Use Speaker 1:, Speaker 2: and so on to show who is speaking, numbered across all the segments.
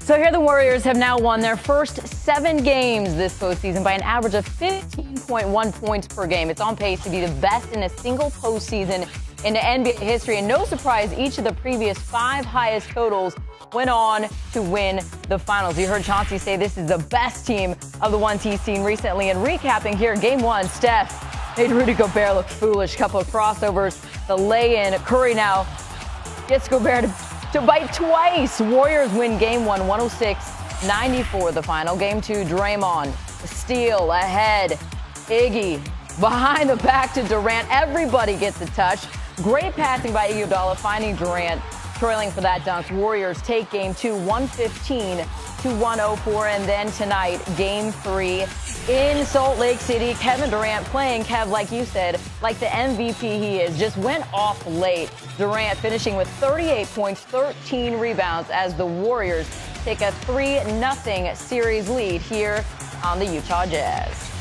Speaker 1: So here the Warriors have now won their first 7 games this postseason by an average of 15.1 points per game. It's on pace to be the best in a single postseason in NBA history. And no surprise, each of the previous 5 highest totals went on to win the finals. You heard Chauncey say this is the best team of the ones he's seen recently. And recapping here, game 1, Steph made Rudy Gobert look foolish. Couple of crossovers, the lay-in. Curry now gets Gobert to bite twice. Warriors win game 1, 106-94 the final. Game 2, Draymond, steal ahead. Iggy behind the back to Durant. Everybody gets a touch. Great passing by Iguodala, finding Durant, trailing for that dunk. Warriors take game 2, 115-104. And then tonight, game 3 in Salt Lake City. Kevin Durant playing, Kev, like you said, like the MVP he is, just went off late. Durant finishing with 38 points, 13 rebounds as the Warriors take a 3-0 series lead here on the Utah Jazz.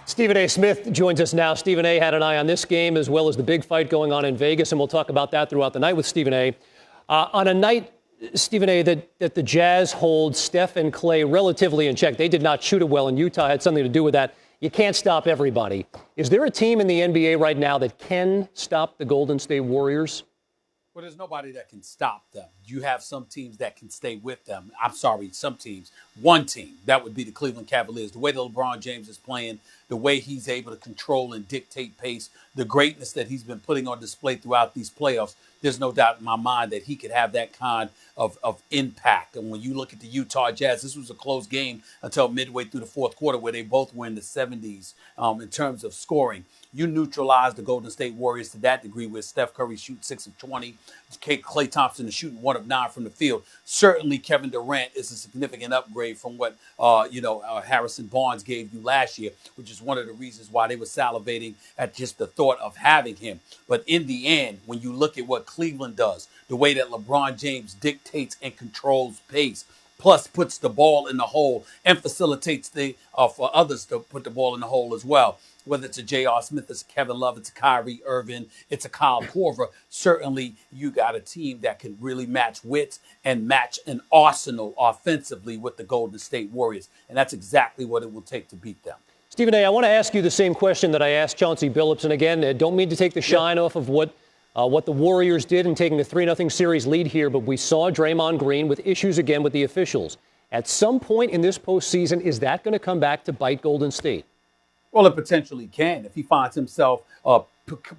Speaker 2: Stephen A. Smith joins us now. Stephen A. had an eye on this game as well as the big fight going on in Vegas, and we'll talk about that throughout the night with Stephen A. On a night, Stephen A., that the Jazz hold Steph and Clay relatively in check. They did not shoot it well, and Utah had something to do with that. You can't stop everybody. Is there a team in the NBA right now that can stop the Golden State Warriors?
Speaker 3: Well, there's nobody that can stop them. You have some teams that can stay with them. I'm sorry, some teams. One team, that would be the Cleveland Cavaliers. The way that LeBron James is playing, the way he's able to control and dictate pace, the greatness that he's been putting on display throughout these playoffs, there's no doubt in my mind that he could have that kind of impact. And when you look at the Utah Jazz, this was a close game until midway through the fourth quarter where they both were in the 70s in terms of scoring. You neutralize the Golden State Warriors to that degree where Steph Curry shoots 6 of 20, Klay Thompson is shooting 1 of 9 from the field. Certainly Kevin Durant is a significant upgrade from what Harrison Barnes gave you last year, which is one of the reasons why they were salivating at just the thought of having him. But in the end, when you look at what Cleveland does, the way that LeBron James dictates and controls pace, plus puts the ball in the hole and facilitates for others to put the ball in the hole as well. Whether it's a J.R. Smith, it's a Kevin Love, it's a Kyrie Irving, it's a Kyle Korver. Certainly, you got a team that can really match wits and match an arsenal offensively with the Golden State Warriors. And that's exactly what it will take to beat them.
Speaker 2: Stephen A., I want to ask you the same question that I asked Chauncey Billups. And again, don't mean to take the shine off of what the Warriors did in taking the 3-0 series lead here, but we saw Draymond Green with issues again with the officials. At some point in this postseason, is that going to come back to bite Golden State?
Speaker 3: Well, it potentially can. If he finds himself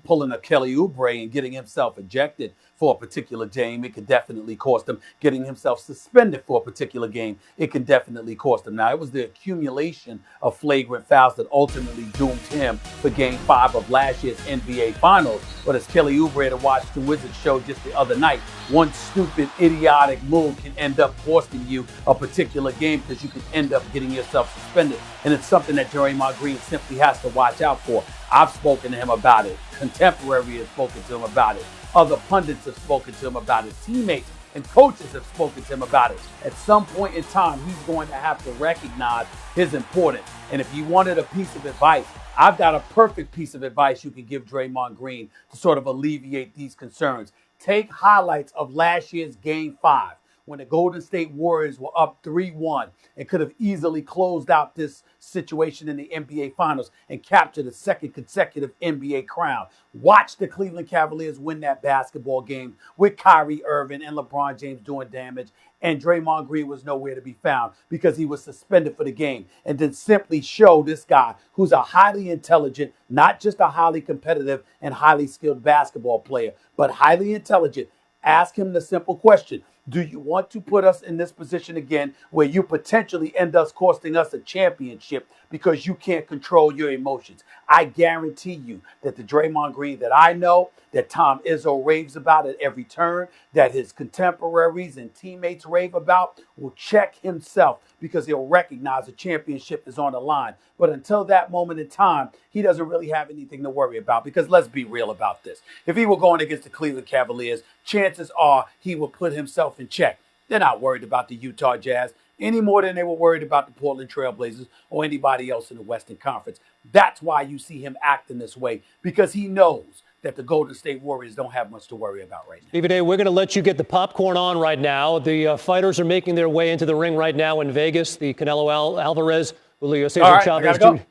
Speaker 3: pulling a Kelly Oubre and getting himself ejected for a particular game, it could definitely cost him. Getting himself suspended for a particular game, it can definitely cost him. Now, it was the accumulation of flagrant fouls that ultimately doomed him for Game 5 of last year's NBA Finals. But as Kelly Oubre at the Washington Wizards showed just the other night, one stupid, idiotic move can end up costing you a particular game because you could end up getting yourself suspended. And it's something that Draymond Green simply has to watch out for. I've spoken to him about it. Contemporary has spoken to him about it. Other pundits have spoken to him about it. Teammates and coaches have spoken to him about it. At some point in time, he's going to have to recognize his importance. And if you wanted a piece of advice, I've got a perfect piece of advice you can give Draymond Green to sort of alleviate these concerns. Take highlights of last year's Game 5 when the Golden State Warriors were up 3-1 and could have easily closed out this situation in the NBA Finals and captured a second consecutive NBA crown. Watch the Cleveland Cavaliers win that basketball game with Kyrie Irving and LeBron James doing damage, and Draymond Green was nowhere to be found because he was suspended for the game. And then simply show this guy who's a highly intelligent, not just a highly competitive and highly skilled basketball player, but highly intelligent. Ask him the simple question. Do you want to put us in this position again where you potentially end up costing us a championship because you can't control your emotions? I guarantee you that the Draymond Green that I know, that Tom Izzo raves about at every turn, that his contemporaries and teammates rave about, will check himself because he'll recognize the championship is on the line. But until that moment in time, he doesn't really have anything to worry about because let's be real about this. If he were going against the Cleveland Cavaliers, chances are he will put himself in check. They're not worried about the Utah Jazz any more than they were worried about the Portland Trail Blazers or anybody else in the Western Conference. That's why you see him acting this way, because he knows that the Golden State Warriors don't have much to worry about right now.
Speaker 2: Stephen A., we're going to let you get the popcorn on right now. The fighters are making their way into the ring right now in Vegas. The Canelo Alvarez, Julio Cesar
Speaker 3: All right,
Speaker 2: Chavez.
Speaker 3: I gotta go.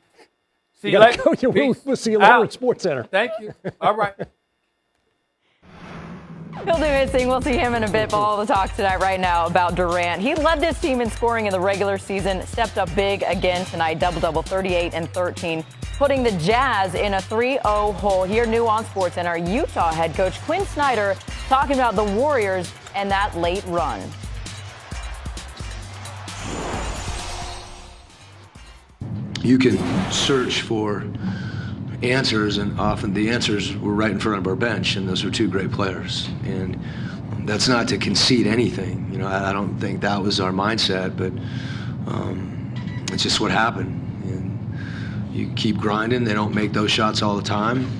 Speaker 3: See you later.
Speaker 2: We'll see you later at SportsCenter.
Speaker 3: Thank you. All right.
Speaker 1: He'll be missing. We'll see him in a bit. But all the talk tonight right now about Durant. He led this team in scoring in the regular season, stepped up big again tonight, double-double, 38 and 13, putting the Jazz in a 3-0 hole. Here new on SportsCenter, Utah head coach Quinn Snyder talking about the Warriors and that late run.
Speaker 4: You can search for answers, and often the answers were right in front of our bench, and those were two great players. And that's not to concede anything. You know, I don't think that was our mindset, but it's just what happened. And you keep grinding. They don't make those shots all the time,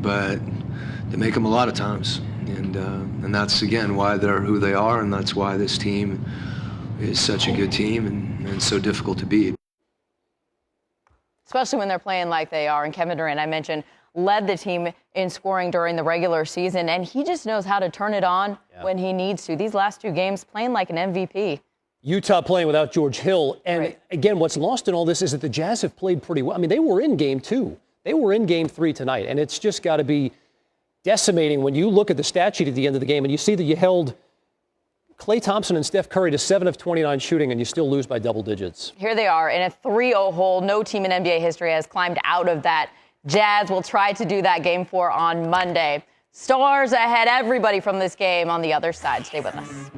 Speaker 4: but they make them a lot of times. And that's, again, why they're who they are, and that's why this team is such a good team and so difficult to beat.
Speaker 1: Especially when they're playing like they are. And Kevin Durant, I mentioned, led the team in scoring during the regular season, and he just knows how to turn it on when he needs to. These last two games, playing like an MVP.
Speaker 2: Utah playing without George Hill. And again, what's lost in all this is that the Jazz have played pretty well. I mean, they were in Game 2. They were in Game 3 tonight, and it's just got to be decimating when you look at the stat sheet at the end of the game and you see that you held Klay Thompson and Steph Curry to 7 of 29 shooting, and you still lose by double digits.
Speaker 1: Here they are in a 3-0 hole. No team in NBA history has climbed out of that. Jazz will try to do that Game 4 on Monday. Stars ahead, everybody from this game on the other side. Stay with us.